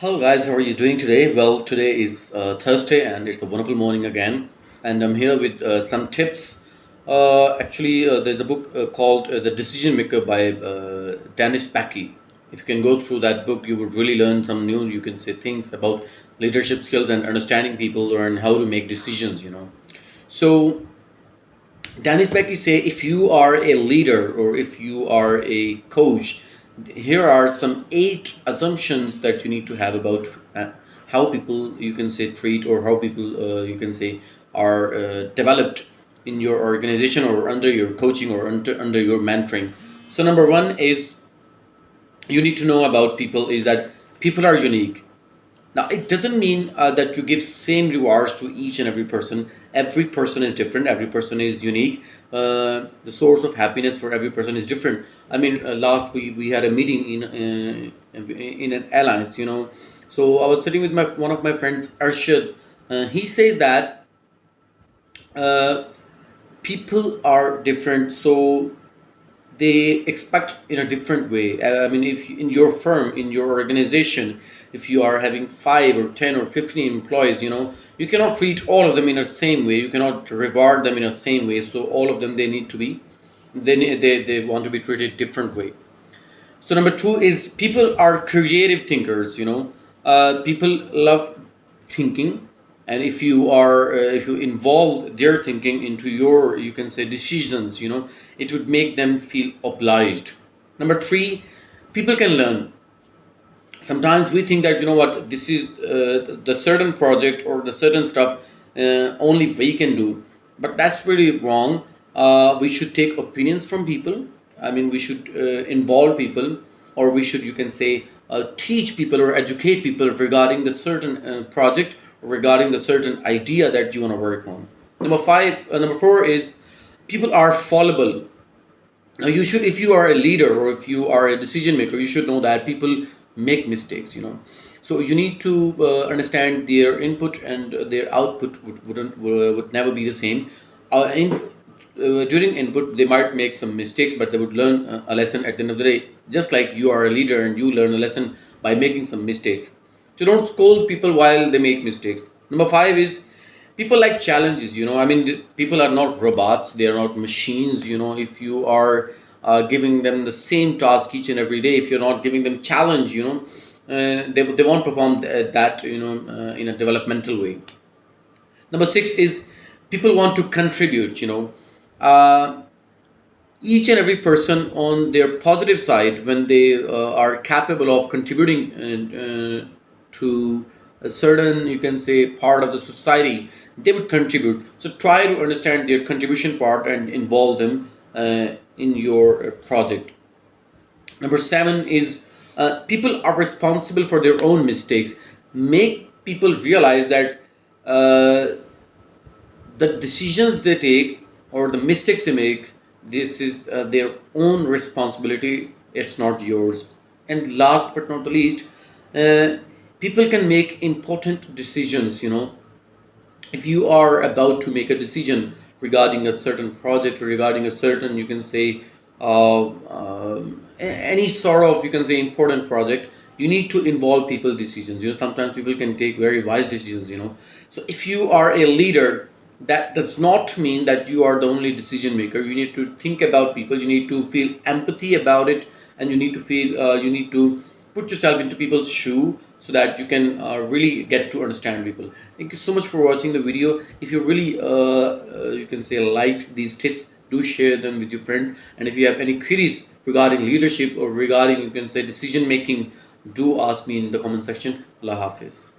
Hello guys, how are you doing today? Well, today is Thursday and it's a wonderful morning again, and I'm here with some tips. There's a book called The Decision Maker by Dennis Packy. If you can go through that book, you would really learn some new, you can say, things about leadership skills and understanding people and how to make decisions. So Dennis Becky say if you are a leader or if you are a coach, here are some 8 assumptions that you need to have about how people you can say treat or how people you can say are developed in your organization or under your coaching or under your mentoring. So number one is you need to know about people is that people are unique. Now, it doesn't mean that you give same rewards to each and every person. Every person is different. Every person is unique. The source of happiness for every person is different. I mean, last we had a meeting in an alliance. So I was sitting with one of my friends, Arshad. He says that uh, people are different. So they expect in a different way. I mean, if in your firm, in your organization, if you are having 5 or 10 or 15 employees, you cannot treat all of them in the same way. You cannot reward them in the same way. So all of them, they need to be, they want to be treated different way. So number two is people are creative thinkers. People love thinking, and if you involve their thinking into your you can say decisions, it would make them feel obliged. Number three, people can learn. Sometimes we think that what this is the certain project or the certain stuff only we can do, but that's really wrong. We should take opinions from people. I mean, we should involve people, or we should you can say teach people or educate people regarding the certain project, regarding the certain idea that you want to work on. Number four is people are fallible. Now you should, if you are a leader or if you are a decision maker, you should know that people make mistakes. So you need to understand their input and their output would never be the same. During input they might make some mistakes, but they would learn a lesson at the end of the day, just like you are a leader and you learn a lesson by making some mistakes. So don't scold people while they make mistakes. Number five is people like challenges. I mean, people are not robots, they are not machines. If you are giving them the same task each and every day, if you're not giving them challenge, they won't perform that in a developmental way. Number six is people want to contribute. Uh, each and every person on their positive side, when they are capable of contributing to a certain you can say part of the society, they would contribute. So try to understand their contribution part and involve them in your project. Number seven is people are responsible for their own mistakes. Make people realize that uh, the decisions they take or the mistakes they make, this is their own responsibility. It's not yours. And last but not the least, uh, people can make important decisions. If you are about to make a decision regarding a certain project or regarding a certain you can say any sort of you can say important project, you need to involve people decisions. Sometimes people can take very wise decisions. So if you are a leader, that does not mean that you are the only decision maker. You need to think about people, you need to feel empathy about it, and you need to feel you need to put yourself into people's shoe so that you can really get to understand people. Thank you so much for watching the video. If you really you can say liked these tips, do share them with your friends. And if you have any queries regarding leadership or regarding you can say decision making, do ask me in the comment section. Allah Hafiz.